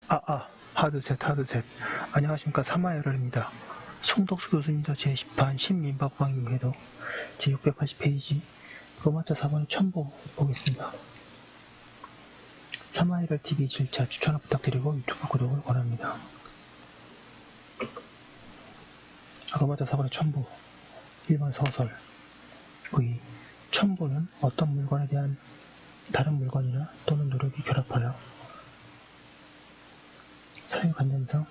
하드셋. 안녕하십니까. 사마열혈입니다. 송덕수 교수님도 제10판 신민법강의회도 제680페이지 로마자 4번의 첨부 보겠습니다. 사마열혈TV 7차 추천을 부탁드리고 유튜브 구독을 원합니다. 로마자 4번의 첨부 1번 서설 의 첨부는 어떤 물건에 대한 다른 물건이나 또는 노력이 결합하여 사유관념상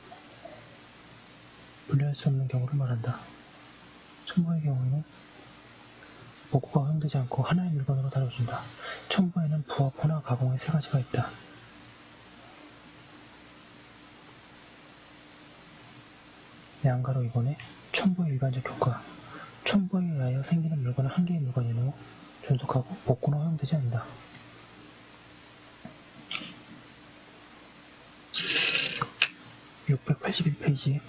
분리할 수 없는 경우를 말한다. 첨부의 경우에는 복구가 허용되지 않고 하나의 물건으로 다뤄진다. 첨부에는 부합, 혼합, 가공의 세 가지가 있다. 양가로 이번에 첨부의 일반적 효과. 첨부에 의하여 생기는 물건은 한 개의 물건이므로 존속하고 복구는 허용되지 않는다. (681페이지)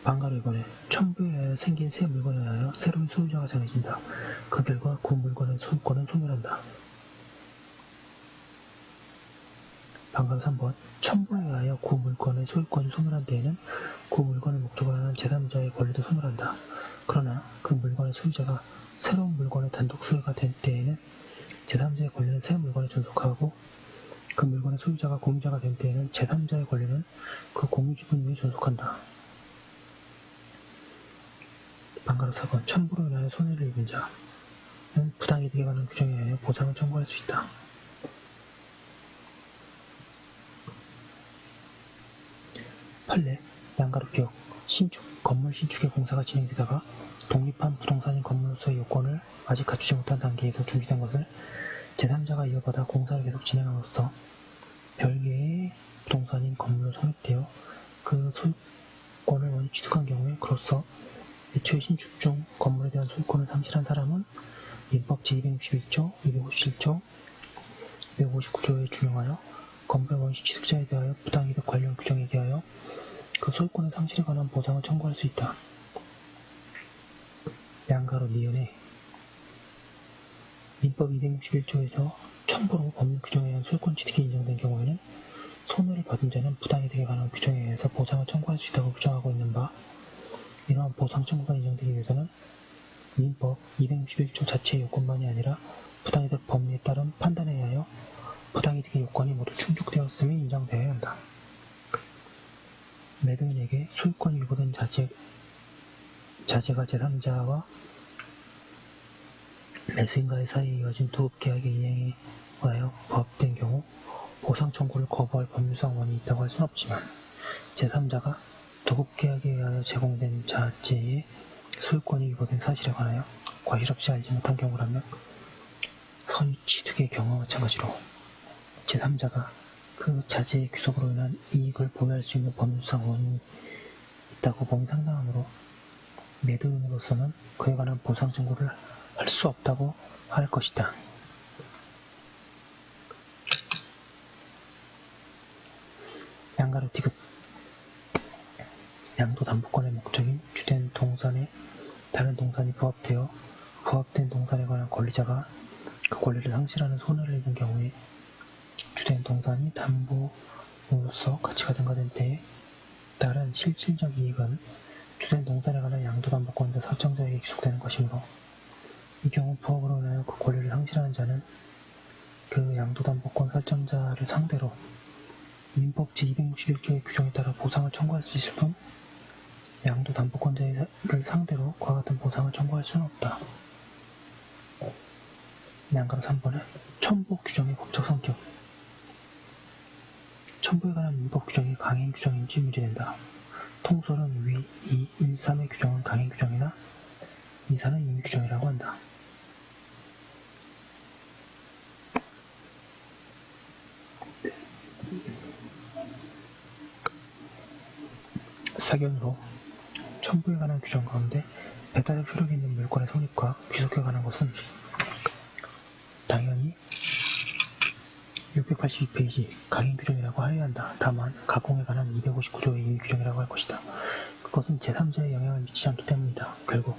방가로 이번에 첨부에 의하여 생긴 새 물건에 의하여 새로운 소유자가 정해진다. 그 결과 그 물건의 소유권은 소멸한다. 방가로 3번 첨부에 의하여 그 물건의 소유권이 소멸한 때에는 그 물건의 목적을 하는 제3자의 권리도 소멸한다. 그러나 그 물건의 소유자가 새로운 물건의 단독 소유가 된 때에는 제3자의 권리는 새 물건에 존속하고 그 물건의 소유자가 공유자가 된 때에는 제3자의 권리는 그 공유지분 위에 존속한다. 방가로 4번 첨부로 인하여 손해를 입은 자는 부당이득에 관한 규정에 의하여 보상을 청구할 수 있다. 판례 양가로 기억 건물 신축의 공사가 진행되다가 독립한 부동산인 건물로서의 요건을 아직 갖추지 못한 단계에서 중지된 것을 제3자가 이어받아 공사를 계속 진행함으로써 별개의 부동산인 건물로 성립되어 그 소유권을 원시 취득한 경우에 그로써 애초에 신축 중 건물에 대한 소유권을 상실한 사람은 민법 제261조, 257조, 259조에 준용하여 건물의 원시 취득자에 대하여 부당이득 관련 규정에 대하여 그 소유권의 상실에 관한 보상을 청구할 수 있다. 양가로 니은에 민법 261조에서 첨부로 법률 규정에 의한 소유권 취득이 인정된 경우에는 손해를 받은 자는 부당이득에 관한 규정에 의해서 보상을 청구할 수 있다고 규정하고 있는 바, 이러한 보상 청구가 인정되기 위해서는 민법 261조 자체의 요건만이 아니라 부당이득 법리에 따른 판단에 의하여 부당이득의 요건이 모두 충족되었음이 인정되어야 한다. 매도인에게 소유권이 유보된 자재가 제3자와 매수인과의 사이에 이어진 도급계약의 이행에 의하여 부합된 경우 보상 청구를 거부할 법률상 원인이 있다고 할 수는 없지만 제3자가 도급계약에 의하여 제공된 자재의 소유권이 유보된 사실에 관하여 과실없이 알지 못한 경우라면 선취득의 경우와 마찬가지로 제3자가 그 자재의 귀속으로 인한 이익을 보유할 수 있는 법률상 원인이 있다고 봄이 상당하므로 매도인으로서는 그에 관한 보상 청구를 할 수 없다고 할 것이다. 양가로 디귿 양도담보권의 목적인 주된 동산에 다른 동산이 부합되어 부합된 동산에 관한 권리자가 그 권리를 상실하는 손해를 입은 경우에 주된 동산이 담보로서 가치가 등가된 때에 따른 실질적 이익은 주된 동산에 관한 양도담보권자 설정자에게 기속되는 것이므로 이 경우 부합으로 인하여 그 권리를 상실하는 자는 그 양도담보권 설정자를 상대로 민법 제261조의 규정에 따라 보상을 청구할 수 있을 뿐 양도담보권자를 상대로 그와 같은 보상을 청구할 수는 없다. 양가로 3번에 첨부 규정의 법적 성격 첨부에 관한 민법 규정이 강행 규정인지 문제된다. 통설은 위 2, 1, 3의 규정은 강행 규정이나 2, 4는 임의 규정이라고 한다. 사견으로 첨부에 관한 규정 가운데 배달의 효력이 있는 물건의 성립과 귀속에 관한 것은 당연히 682페이지 강행 규정이라고 하여야 한다. 다만 가공에 관한 259조의 임의 규정이라고 할 것이다. 그것은 제3자에 영향을 미치지 않기 때문이다. 결국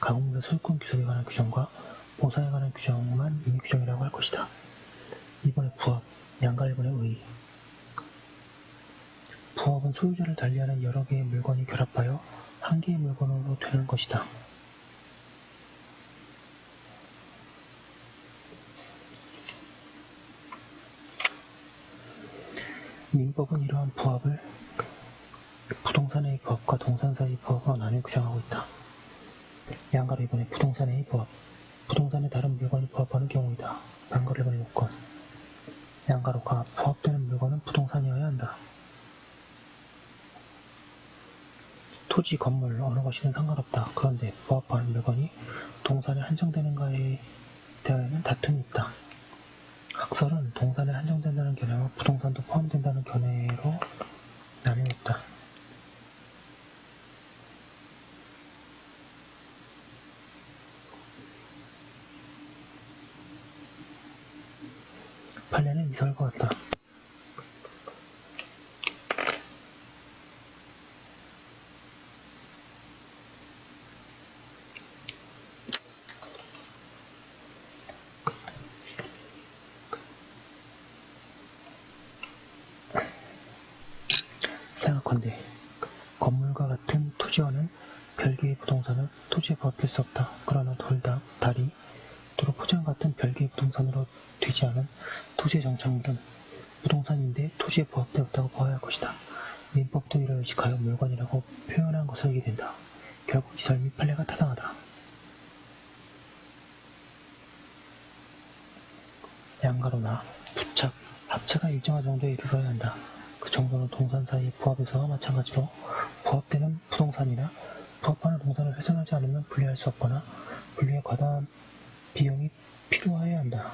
가공물의 소유권 귀속에 관한 규정과 보상에 관한 규정만 임의 규정이라고 할 것이다. 이번에 부합, 양가 1번의 의 부업은 소유자를 달리하는 여러 개의 물건이 결합하여 한 개의 물건으로 되는 것이다. 민법은 이러한 부합을 부동산의 부합과 동산사의 부합으로 나뉘어 규정하고 있다. 양가로 2번에 부동산의 부합. 부동산에 다른 물건이 부합하는 경우이다. 양가로 1번의 요건. 양가로가 부합되는 물건은 부동산이어야 한다. 토지, 건물, 어느 것이든 상관없다. 그런데 부합하는 물건이 동산에 한정되는가에 대하여는 다툼이 있다. 학설은 동산에 한정된다는 견해와 부동산도 포함된다는 견해로 나뉘어 있다. 판례는 이설과 같다. 생각컨대 건물과 같은 토지와는 별개의 부동산은 토지에 부합될 수 없다. 그러나 돌담, 다리, 또는 포장 같은 별개의 부동산으로 되지 않은 토지의 정착물은 부동산인데 토지에 부합되었다고 보아야 할 것이다. 민법도 이를 의식하여 물건이라고 표현한 것을 이게 된다. 결국 이설 및 판례가 타당하다. 양가로나 부착, 합체가 일정한 정도에 이르러야 한다. 그 정도는 동산 사이의 부합에서와 마찬가지로 부합되는 부동산이나 부합하는 동산을 훼손하지 않으면 분리할 수 없거나 분리에 과다한 비용이 필요하여야 한다.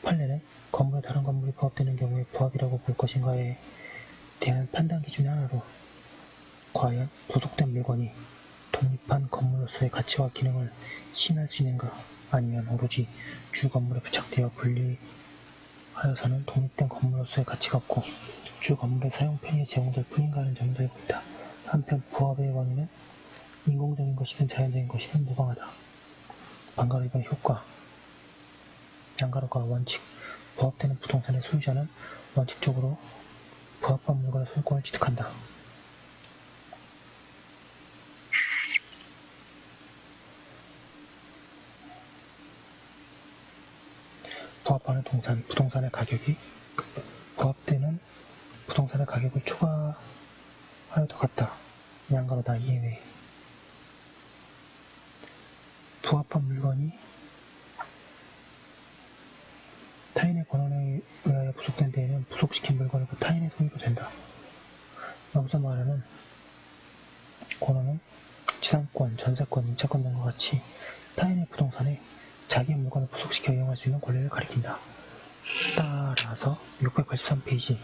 판례는 건물에 다른 건물이 부합되는 경우에 부합이라고 볼 것인가에 대한 판단 기준의 하나로 과연 부속된 물건이 독립한 건물로서의 가치와 기능을 시인할 수 있는가 아니면 오로지 주 건물에 부착되어 분리하여서는 독립된 건물로서의 가치가 없고 주 건물의 사용 편의에 제공될 뿐인가 하는 점을 들고 있다. 한편 부합의 원인은 인공적인 것이든 자연적인 것이든 무방하다. 반가로 2번 효과. 양가로가 원칙. 부합되는 부동산의 소유자는 원칙적으로 부합한 물건의 소유권을 취득한다. 부합하는 부동산의 가격이 부합되는 부동산의 가격을 초과하여도 같다. 양가로다 예외. 부합한 물건이 타인의 권한에 의하여 부속된 데에는 부속시킨 물건이 그 타인의 소유로 된다. 여기서 말하는 권한은 지상권, 전세권, 임차권 등과 같이 타인의 부동산에 자기의 물건을 부속시켜 이용할 수 있는 권리를 가리킨다. 따라서 683페이지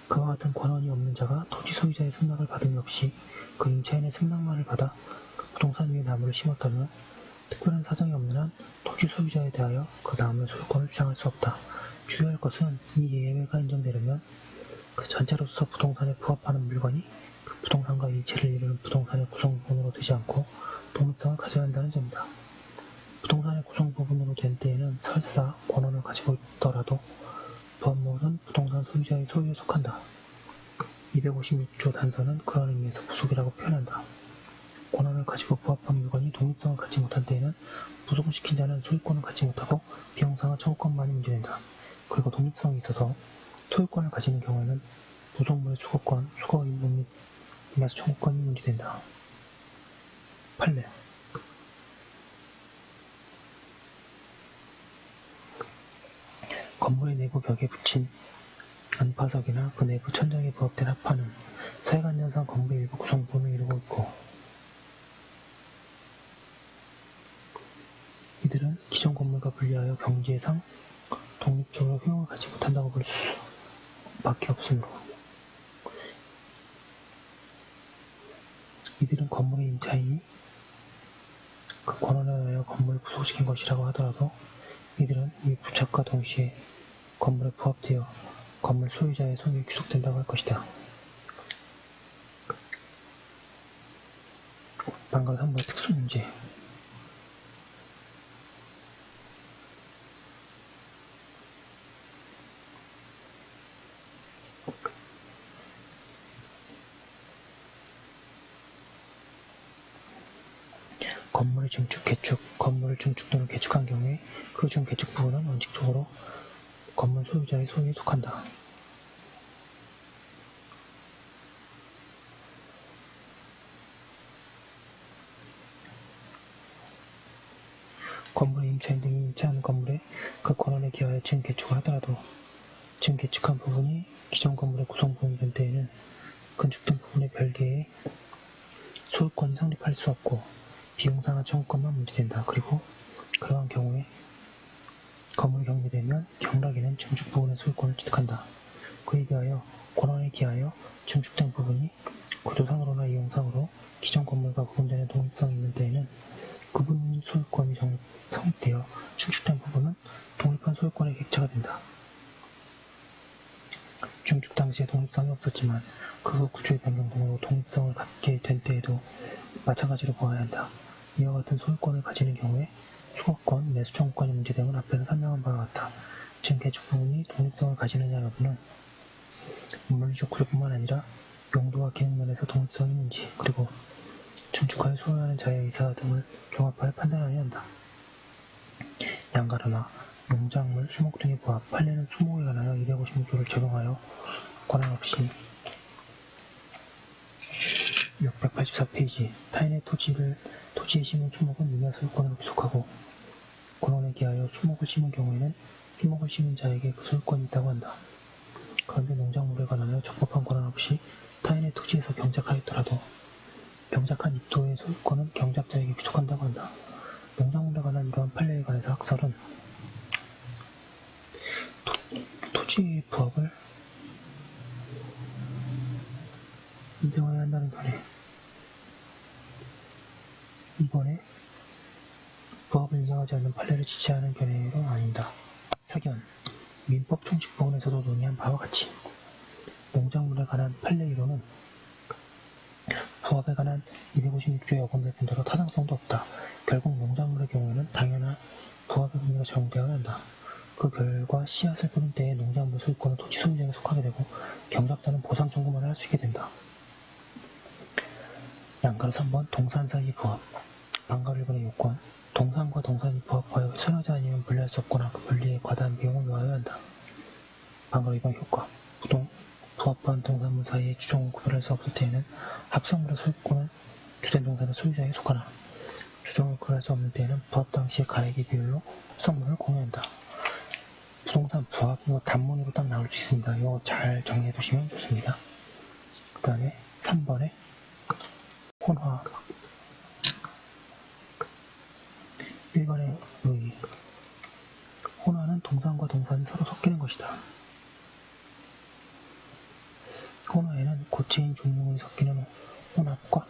그와 같은 권한이 없는 자가 토지 소유자의 승낙을 받음이 없이 그 임차인의 승낙만을 받아 그 부동산 위에 나무를 심었다면 특별한 사정이 없는 한 토지 소유자에 대하여 그 나무의 소유권을 주장할 수 없다. 주의할 것은 이 예외가 인정되려면 그 전체로서 부동산에 부합하는 물건이 그 부동산과 일체를 이루는 부동산의 구성부분으로 되지 않고 독립성을 가져야 한다는 점이다. 부동산의 구성부분으로 된 때에는 설사 권한을 가지고 있더라도 부합물은 부동산 소유자의 소유에 속한다. 256조 단서는 그런 의미에서 부속이라고 표현한다. 권한을 가지고 부합한 물건이 독립성을 갖지 못한 때에는 부속시킨 자는 소유권을 갖지 못하고 비용상의 청구권만이 문제된다. 그리고 독립성이 있어서 소유권을 가지는 경우에는 부속물의 수거권, 수거 의무 및 임야수 청구권이 문제된다. 판례 건물의 내부 벽에 붙인 안파석이나 그 내부 천장에 부합된 합판은 사회관련상 건물의 일부 구성부분을 이루고 있고 이들은 기존 건물과 분리하여 경제상 독립적으로 효용을 갖지 못한다고 볼 수밖에 없으므로 이들은 건물의 임차인이 그 권한에 의하여 건물을 부속시킨 것이라고 하더라도 이들은 이 부착과 동시에 건물에 부합되어 건물 소유자의 소유에 귀속된다고 할 것이다. 방금 3번의 특수문제 건물의 증축, 개축, 건물을 증축 또는 개축한 경우에 그 중 개축 부분은 원칙적으로 건물 소유자의 소유에 속한다. 건물의 임차인 등이 임차한 건물에 그 권한에 기하여 증개축을 하더라도 증개축한 부분이 기존 건물의 구성부분이 된 때에는 건축된 부분의 별개의 소유권이 성립할 수 없고 비용상한 청구권만 문제된다. 그리고 그러한 경우에 건물이 경매되면 경락인은 증축 부분의 소유권을 취득한다. 그에 비하여 권한에 기하여 증축된 부분이 구조상으로나 이용상으로 기존 건물과 구분되는 독립성이 있는 때에는 구분 소유권이 성립되어 증축된 부분은 독립한 소유권의 객체가 된다. 증축 당시에 독립성이 없었지만 그 후 구조의 변경 등으로 독립성을 갖게 된 때에도 마찬가지로 보아야 한다. 이와 같은 소유권을 가지는 경우에 수거권, 매수 청구권의 문제됨은 앞에서 설명한 바와 같다. 증개축 부분이 독립성을 가지느냐 여부는 물리적 구조뿐만 아니라 용도와 기능 면에서 독립성이 있는지 그리고 증축하여 소유하는 자의 의사 등을 종합하여 판단하여야 한다. 양가르마, 농작물, 수목 등의 부합, 판례는 수목에 관하여 256조를 적용하여 권한 없이 684페이지 타인의 토지에 심은 수목은 임야 소유권으로 귀속하고 권한에 기하여 수목을 심은 경우에는 수목을 심은 자에게 그 소유권이 있다고 한다. 그런데 농작물에 관하여 적법한 권한 없이 타인의 토지에서 경작하였더라도 경작한 입토의 소유권은 경작자에게 귀속한다고 한다. 농작물에 관한 이러한 판례에 관해서 학설은 토지의 부합을 인정해야 한다는 견해. 이번에 부합을 인정하지 않는 판례를 지지하는 견해로 아닙니다. 사견, 민법 총칙 부분에서도 논의한 바와 같이 농작물에 관한 판례 이론은 부합에 관한 256조의 어검될 뿐더러 타당성도 없다. 결국 농작물의 경우에는 당연한 부합의 의미가 적용되어야 한다. 그 결과 씨앗을 뿌린 때에 농작물 소유권은 토지 소유자에게 속하게 되고 경작자는 보상 청구만 할 수 있게 된다. 양가로 3번 동산 사이의 부합 방가로 1번의 요건 동산과 동산이 부합하여 선여자 아니면 분리할 수 없거나 그 분리에 과다한 비용을 요하여야 한다. 방가로 2번 효과 부합한 동산물 사이의 주종을 구별할 수 없을 때에는 합성물의 소유권은 주된 동산의 소유자에게 속하나 주종을 구별할 수 없는 때에는 부합 당시의 가액의 비율로 합성물을 공유한다. 부동산 부합 이거 단문으로 딱 나올 수 있습니다. 이거 잘 정리해 두시면 좋습니다. 그 다음에 3번에 혼화 1번의 의의 혼화는 동산과 동산이 서로 섞이는 것이다. 혼화에는 고체인 종류물이 섞이는 혼합과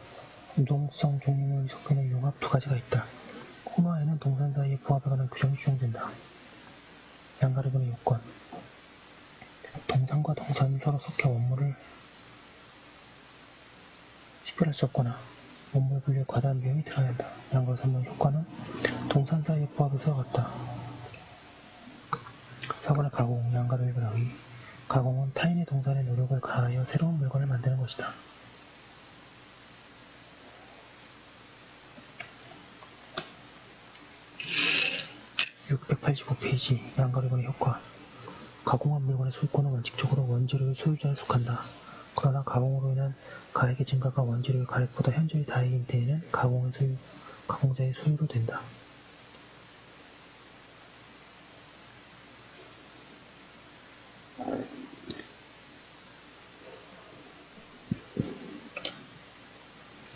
유동성 종류물이 섞이는 융합 두 가지가 있다. 혼화에는 동산 사이의 부합에 관한 규정이 적용된다. 양가로 2번의 요건 동산과 동산이 서로 섞여 원물을 식별할 수 없거나 원물 분리에 과다한 비용이 들어야 한다. 양가로 3번 효과는 동산 사이의 부합에 서로 같다. 4번의 가공, 양가로 1번의 의 가공은 타인의 동산에 노력을 가하여 새로운 물건을 만드는 것이다. (685페이지) 양가로 1번의 효과 가공한 물건의 소유권은 원칙적으로 원재료의 소유자에 속한다. 그러나 가공으로 인한 가액의 증가가 원재료의 가액보다 현저히 다액인 때에는 가공자의 소유로 된다.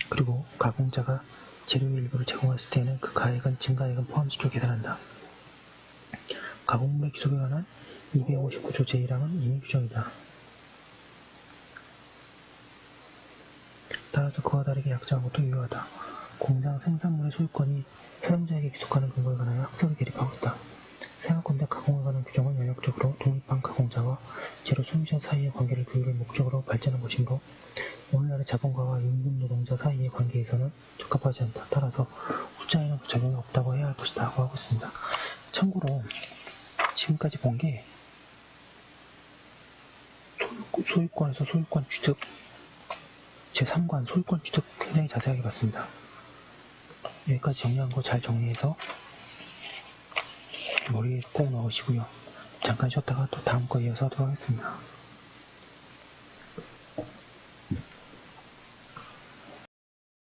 그리고 가공자가 재료의 일부를 제공했을 때에는 그 가액은 증가액은 포함시켜 계산한다. 가공물의 귀속에 관한 259조 제1항은 임의 규정이다. 따라서 그와 다르게 약정한 것도 유효하다. 공장 생산물의 소유권이 사용자에게 귀속하는 근거에 관하여 학설이 대립하고 있다. 생각컨대 가공에 관한 규정은 연역적으로 독립한 가공자와 재료 소유자 사이의 관계를 규율을 목적으로 발전한 것이므로 오늘날의 자본가와 임금 노동자 사이의 관계에서는 적합하지 않다. 따라서 후자에는 적용이 없다고 해야 할 것이다 하고 하고 있습니다. 참고로 지금까지 본 게 소유권에서 소유권 취득 제3관 소유권 취득 굉장히 자세하게 봤습니다. 여기까지 정리한 거 잘 정리해서 머리에 꼭 넣으시고요. 잠깐 쉬었다가 또 다음 거 이어서 하도록 하겠습니다.